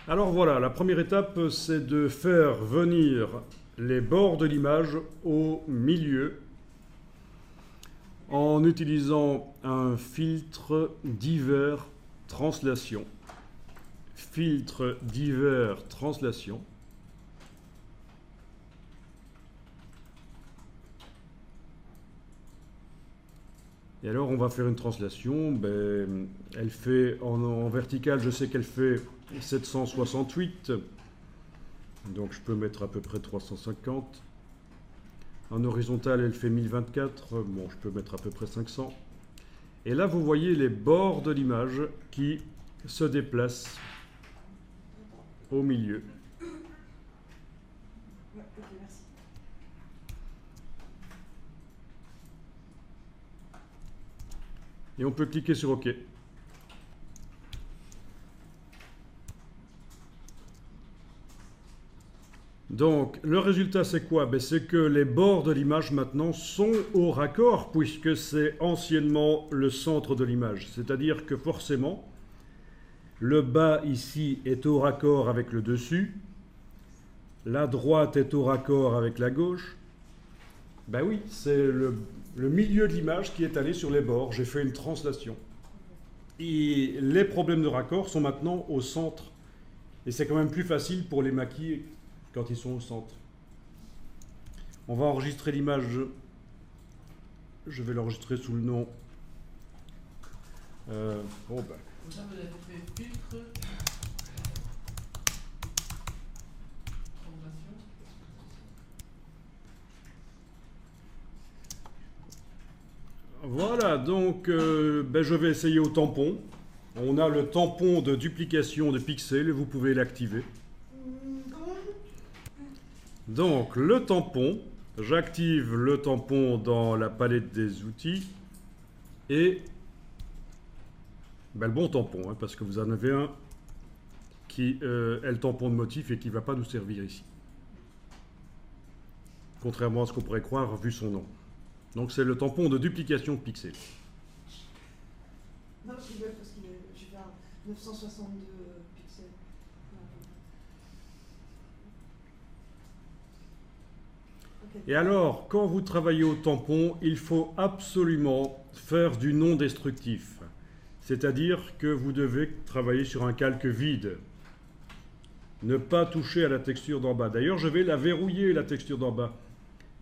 Alors voilà, la première étape, c'est de faire venir les bords de l'image au milieu en utilisant un filtre divers translation. Filtre divers translation. Et alors on va faire une translation, elle fait en vertical, je sais qu'elle fait 768, donc je peux mettre à peu près 350. En horizontal, elle fait 1024, bon, je peux mettre à peu près 500. Et là, vous voyez les bords de l'image qui se déplacent au milieu. Et on peut cliquer sur OK. Donc, le résultat, c'est quoi? C'est que les bords de l'image, maintenant, sont au raccord, puisque c'est anciennement le centre de l'image. C'est-à-dire que, forcément, le bas, ici, est au raccord avec le dessus. La droite est au raccord avec la gauche. Ben oui, c'est le milieu de l'image qui est allé sur les bords. J'ai fait une translation. Et les problèmes de raccord sont maintenant au centre. Et c'est quand même plus facile pour les maquiller quand ils sont au centre. On va enregistrer l'image. Je vais l'enregistrer sous le nom. Ça, vous avez fait filtre. Translation. Voilà, donc je vais essayer au tampon. On a le tampon de duplication de pixels et vous pouvez l'activer. Donc le tampon, j'active le tampon dans la palette des outils et le bon tampon, parce que vous en avez un qui est le tampon de motif et qui ne va pas nous servir ici. Contrairement à ce qu'on pourrait croire vu son nom. Donc c'est le tampon de duplication de pixels. Non, je rigole parce que j'ai fait un 962 pixels. Et alors, quand vous travaillez au tampon, il faut absolument faire du non destructif. C'est-à-dire que vous devez travailler sur un calque vide. Ne pas toucher à la texture d'en bas. D'ailleurs, je vais la verrouiller, la texture d'en bas.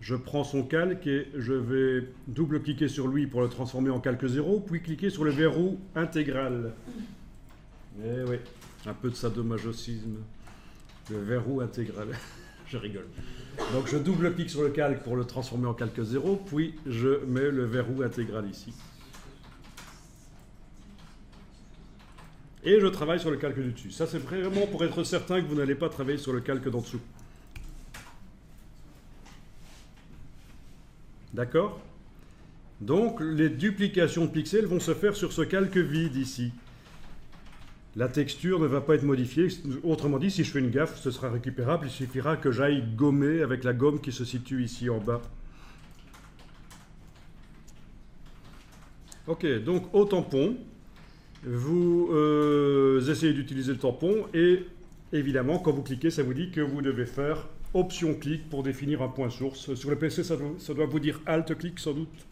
Je prends son calque et je vais double-cliquer sur lui pour le transformer en calque 0, puis cliquer sur le verrou intégral. Eh oui, un peu de sadomasochisme. Le verrou intégral. Je rigole. Donc je double-clique sur le calque pour le transformer en calque 0, puis je mets le verrou intégral ici. Et je travaille sur le calque du dessus. Ça, c'est vraiment pour être certain que vous n'allez pas travailler sur le calque d'en dessous. D'accord? Donc, les duplications de pixels vont se faire sur ce calque vide ici. La texture ne va pas être modifiée. Autrement dit, si je fais une gaffe, ce sera récupérable. Il suffira que j'aille gommer avec la gomme qui se situe ici en bas. Ok, donc au tampon, vous essayez d'utiliser le tampon et évidemment, quand vous cliquez, ça vous dit que vous devez faire Option-clic pour définir un point source. Sur le PC, ça doit vous dire Alt-clic sans doute.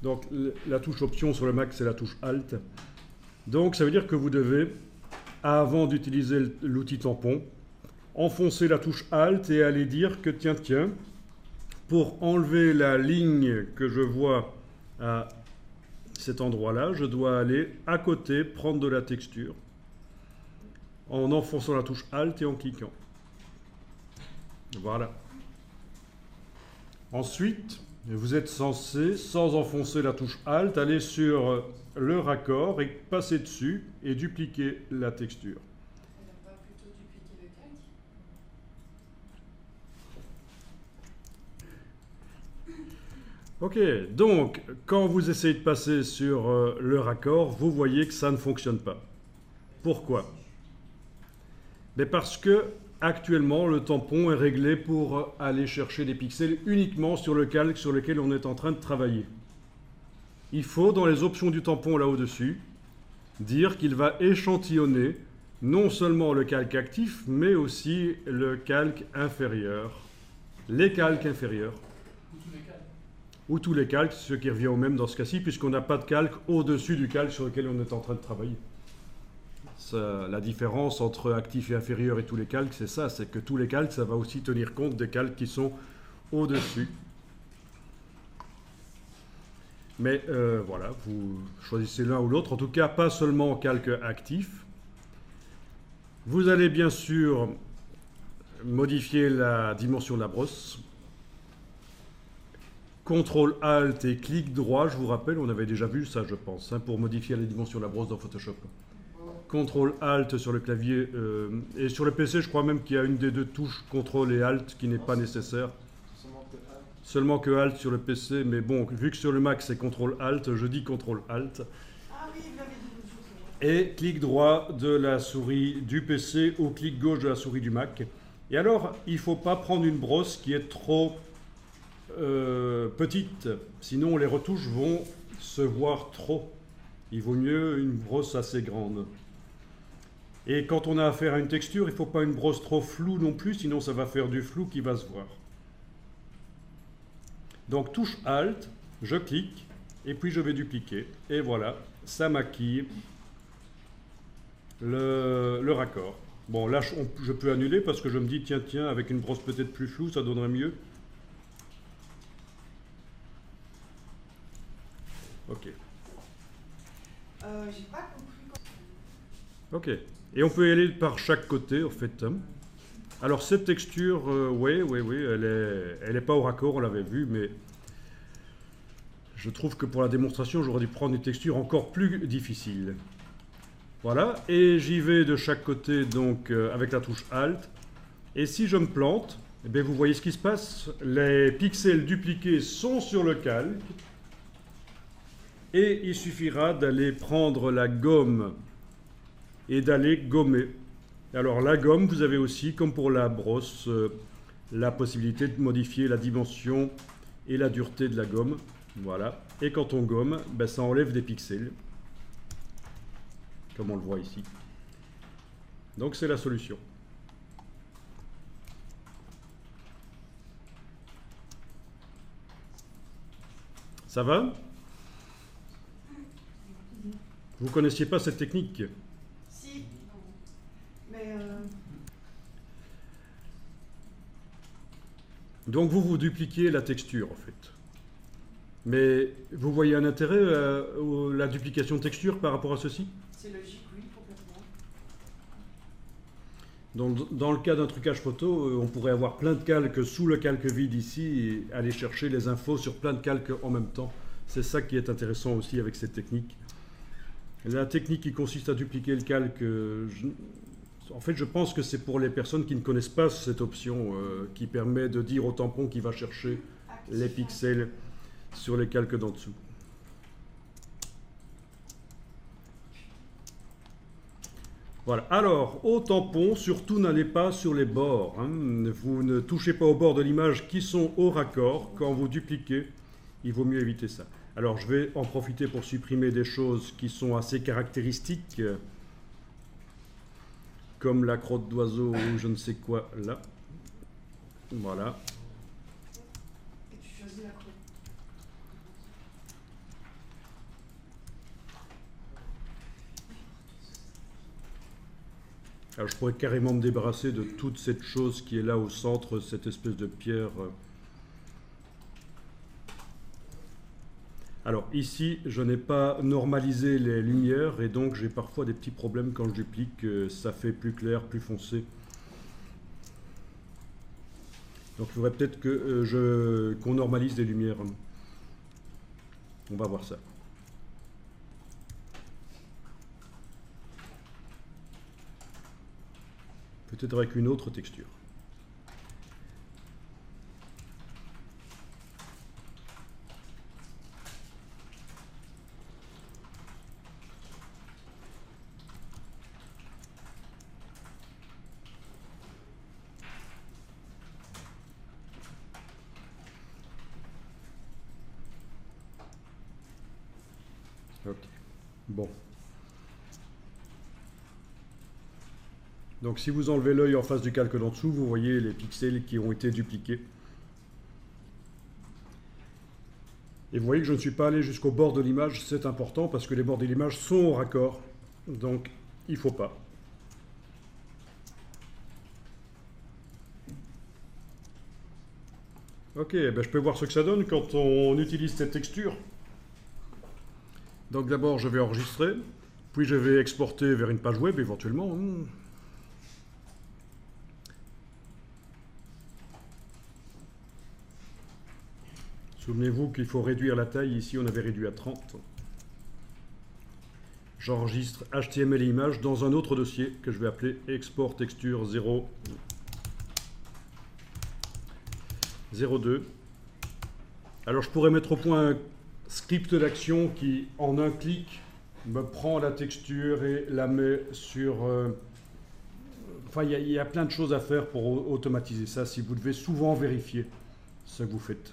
Donc la touche Option sur le Mac, c'est la touche Alt. Donc ça veut dire que vous devez, avant d'utiliser l'outil tampon, enfoncer la touche Alt et aller dire que tiens, pour enlever la ligne que je vois à cet endroit-là, je dois aller à côté, prendre de la texture, en enfonçant la touche Alt et en cliquant. Voilà. Ensuite, vous êtes censé, sans enfoncer la touche Alt, aller sur le raccord et passer dessus et dupliquer la texture. On n'a pas plutôt dupliqué le calque? Ok, donc quand vous essayez de passer sur le raccord, vous voyez que ça ne fonctionne pas. Pourquoi? Mais parce que actuellement, le tampon est réglé pour aller chercher des pixels uniquement sur le calque sur lequel on est en train de travailler. Il faut, dans les options du tampon là au-dessus, dire qu'il va échantillonner non seulement le calque actif, mais aussi le calque inférieur, les calques inférieurs, Ou tous les cas. ou tous les calques, ce qui revient au même dans ce cas-ci, puisqu'on n'a pas de calque au-dessus du calque sur lequel on est en train de travailler. La différence entre actif et inférieur et tous les calques, c'est ça, c'est que tous les calques, ça va aussi tenir compte des calques qui sont au-dessus. Mais voilà, vous choisissez l'un ou l'autre, en tout cas pas seulement calque actif. Vous allez bien sûr modifier la dimension de la brosse. CTRL ALT et clic droit, je vous rappelle, on avait déjà vu ça je pense, hein, pour modifier la dimension de la brosse dans Photoshop. CTRL ALT sur le clavier, et sur le PC je crois même qu'il y a une des deux touches CTRL et ALT qui n'est pas nécessaire. Seulement que ALT sur le PC, mais bon, vu que sur le Mac c'est CTRL ALT, je dis CTRL ALT. Ah oui, vous l'avez dit l'autre jour, c'est vrai. Et clic droit de la souris du PC ou clic gauche de la souris du Mac. Et alors, il ne faut pas prendre une brosse qui est trop petite, sinon les retouches vont se voir trop. Il vaut mieux une brosse assez grande. Et quand on a affaire à une texture, il ne faut pas une brosse trop floue non plus, sinon ça va faire du flou qui va se voir. Donc touche Alt, je clique, et puis je vais dupliquer. Et voilà, ça maquille le raccord. Bon, là, je peux annuler parce que je me dis, tiens, avec une brosse peut-être plus floue, ça donnerait mieux. Ok. J'ai pas compris quand... Ok. Et on peut y aller par chaque côté, en fait. Alors, cette texture, oui, elle est pas au raccord, on l'avait vu, mais je trouve que pour la démonstration, j'aurais dû prendre une texture encore plus difficile. Voilà, et j'y vais de chaque côté, donc, avec la touche Alt. Et si je me plante, eh bien, vous voyez ce qui se passe. Les pixels dupliqués sont sur le calque. Et il suffira d'aller prendre la gomme et d'aller gommer. Alors la gomme, vous avez aussi, comme pour la brosse, la possibilité de modifier la dimension et la dureté de la gomme. Voilà. Et quand on gomme, ben, ça enlève des pixels, comme on le voit ici. Donc c'est la solution. Ça va ? Vous connaissiez pas cette technique? Si, mais Donc vous dupliquez la texture en fait. Mais vous voyez un intérêt à la duplication de texture par rapport à ceci? c'est logique, oui, complètement. Dans le cas d'un trucage photo, on pourrait avoir plein de calques sous le calque vide ici et aller chercher les infos sur plein de calques en même temps. C'est ça qui est intéressant aussi avec cette technique. La technique qui consiste à dupliquer le calque, en fait je pense que c'est pour les personnes qui ne connaissent pas cette option qui permet de dire au tampon qu'il va chercher les pixels sur les calques d'en dessous. Voilà. Alors, au tampon, surtout n'allez pas sur les bords. Hein. Vous ne touchez pas aux bords de l'image qui sont au raccord. Quand vous dupliquez, il vaut mieux éviter ça. Alors, je vais en profiter pour supprimer des choses qui sont assez caractéristiques, comme la crotte d'oiseau ou je ne sais quoi là. Voilà. Et tu choisis la croix. Alors, je pourrais carrément me débarrasser de toute cette chose qui est là au centre, cette espèce de pierre. Alors ici, je n'ai pas normalisé les lumières et donc j'ai parfois des petits problèmes quand je duplique, ça fait plus clair, plus foncé. Donc il faudrait peut-être que qu'on normalise les lumières. On va voir ça. Peut-être avec une autre texture. Ok. Bon. Donc si vous enlevez l'œil en face du calque d'en dessous, vous voyez les pixels qui ont été dupliqués. Et vous voyez que je ne suis pas allé jusqu'au bord de l'image, c'est important parce que les bords de l'image sont raccords, donc il ne faut pas. Ok, ben je peux voir ce que ça donne quand on utilise cette texture. Donc d'abord je vais enregistrer, puis je vais exporter vers une page web éventuellement. Souvenez-vous qu'il faut réduire la taille, ici on avait réduit à 30. J'enregistre HTML et image dans un autre dossier que je vais appeler export texture 02. Alors je pourrais mettre au point un script d'action qui, en un clic, me prend la texture et la met sur... Enfin, il y a plein de choses à faire pour automatiser ça, si vous devez souvent vérifier ce que vous faites.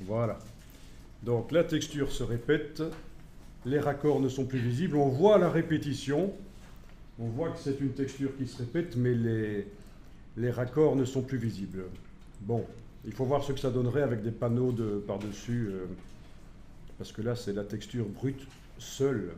Voilà. Donc la texture se répète, les raccords ne sont plus visibles, on voit la répétition, on voit que c'est une texture qui se répète, mais les raccords ne sont plus visibles. Bon, il faut voir ce que ça donnerait avec des panneaux par-dessus, parce que là c'est la texture brute seule.